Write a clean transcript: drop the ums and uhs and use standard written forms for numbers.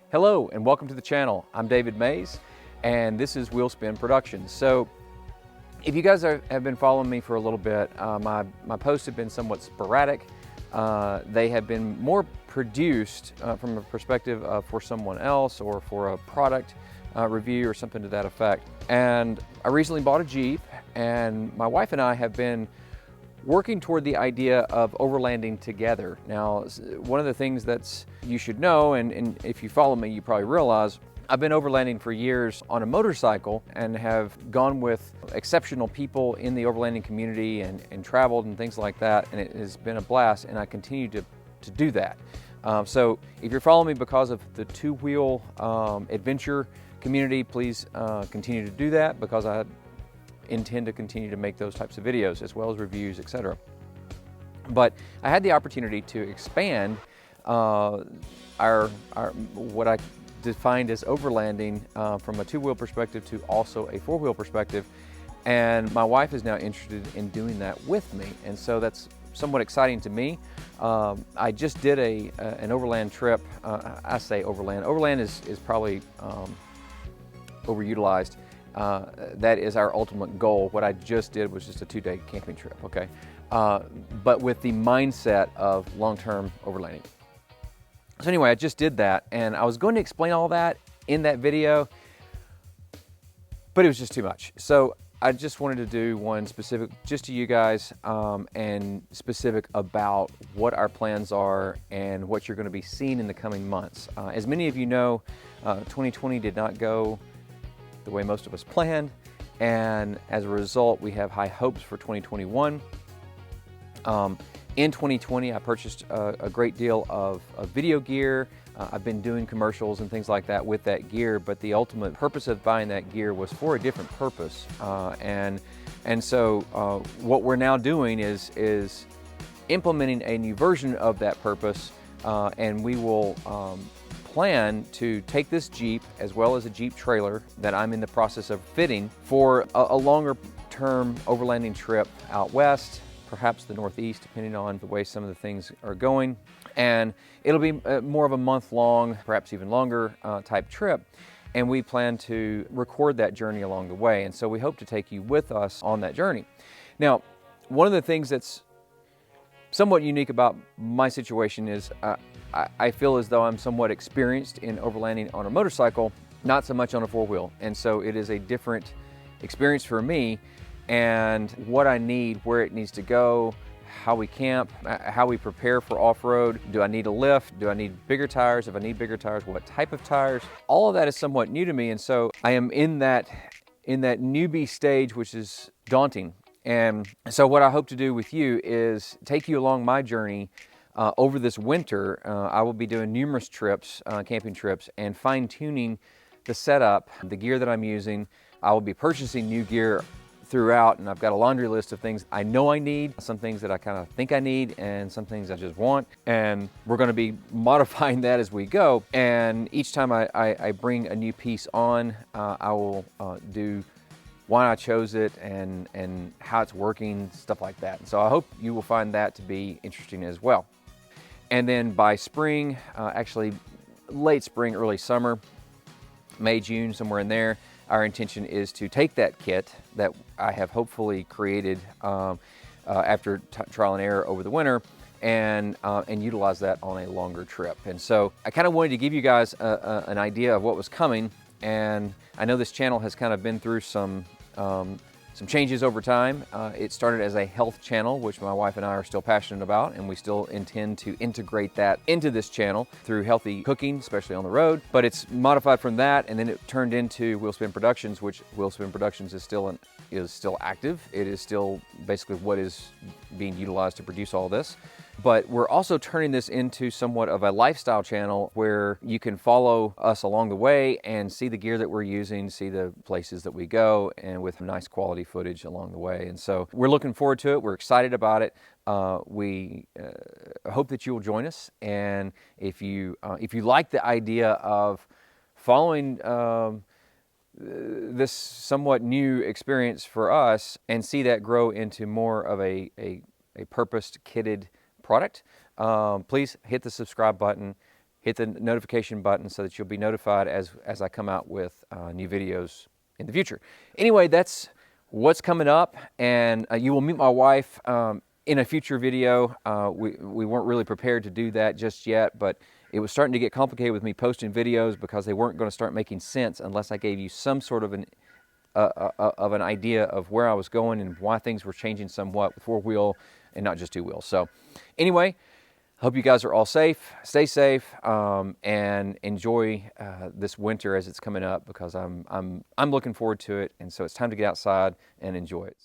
Hello and welcome to the channel. I'm David Mays and this is Wheelspin Productions. So if you guys have been following me for a little bit, my posts have been somewhat sporadic. They have been more produced from a perspective of for someone else or for a product review or something to that effect. And I recently bought a Jeep, and my wife and I have been working toward the idea of overlanding together. Now, one of the things that you should know, and if you follow me, you probably realize, I've been overlanding for years on a motorcycle and have gone with exceptional people in the overlanding community and traveled and things like that, and it has been a blast, and I continue to do that. So if you're following me because of the two-wheel adventure community, please continue to do that, because I intend to continue to make those types of videos as well as reviews, etc. But I had the opportunity to expand our what I defined as overlanding from a two-wheel perspective to also a four-wheel perspective, and my wife is now interested in doing that with me, and so that's somewhat exciting to me. I just did an overland trip. I say overland. Overland is probably overutilized. That is our ultimate goal. What I just did was just a 2-day camping trip, okay? But with the mindset of long-term overlanding. So anyway, I just did that, and I was going to explain all that in that video, but it was just too much. So I just wanted to do one specific just to you guys, and specific about what our plans are and what you're going to be seeing in the coming months. As many of you know, 2020 did not go the way most of us planned, and as a result we have high hopes for 2021. In 2020 I purchased a great deal of video gear. I've been doing commercials and things like that with that gear, but the ultimate purpose of buying that gear was for a different purpose, and so what we're now doing is implementing a new version of that purpose, and we will plan to take this Jeep as well as a Jeep trailer that I'm in the process of fitting for a longer term overlanding trip out west, perhaps the Northeast, depending on the way some of the things are going. And it'll be more of a month-long, perhaps even longer type trip. And we plan to record that journey along the way. And so we hope to take you with us on that journey. Now, one of the things that's somewhat unique about my situation is I feel as though I'm somewhat experienced in overlanding on a motorcycle, not so much on a four-wheel. And so it is a different experience for me, and what I need, where it needs to go, how we camp, how we prepare for off-road. Do I need a lift? Do I need bigger tires? If I need bigger tires, what type of tires? All of that is somewhat new to me, and so I am in that newbie stage, which is daunting. And so what I hope to do with you is take you along my journey over this winter. I will be doing numerous trips, camping trips, and fine-tuning the setup, the gear that I'm using. I will be purchasing new gear throughout, and I've got a laundry list of things I know I need, some things that I kind of think I need, and some things I just want. And we're going to be modifying that as we go. And each time I bring a new piece on, I will do why I chose it and how it's working, stuff like that. So I hope you will find that to be interesting as well. And then by spring, actually late spring, early summer, May, June, somewhere in there, our intention is to take that kit that I have hopefully created after trial and error over the winter, and utilize that on a longer trip. And so I kind of wanted to give you guys an idea of what was coming, and I know this channel has kind of been through some changes over time. It started as a health channel, which my wife and I are still passionate about, and we still intend to integrate that into this channel through healthy cooking, especially on the road. But it's modified from that, and then it turned into Wheelspin Productions, which Wheelspin Productions is still active. It is still basically what is being utilized to produce all this. But we're also turning this into somewhat of a lifestyle channel where you can follow us along the way and see the gear that we're using, see the places that we go, and with nice quality footage along the way. And so we're looking forward to it. We're excited about it. We hope that you will join us. And if you like the idea of following this somewhat new experience for us and see that grow into more of a purposed, kitted product, please hit the subscribe button hit the notification button so that you'll be notified as I come out with new videos in the future. Anyway, that's what's coming up, and you will meet my wife in a future video. We weren't really prepared to do that just yet, but it was starting to get complicated with me posting videos because they weren't going to start making sense unless I gave you some sort of an idea of where I was going and why things were changing somewhat with four-wheel and not just two-wheel. So anyway, hope you guys are all safe, stay safe, and enjoy this winter as it's coming up, because I'm looking forward to it, and so it's time to get outside and enjoy it.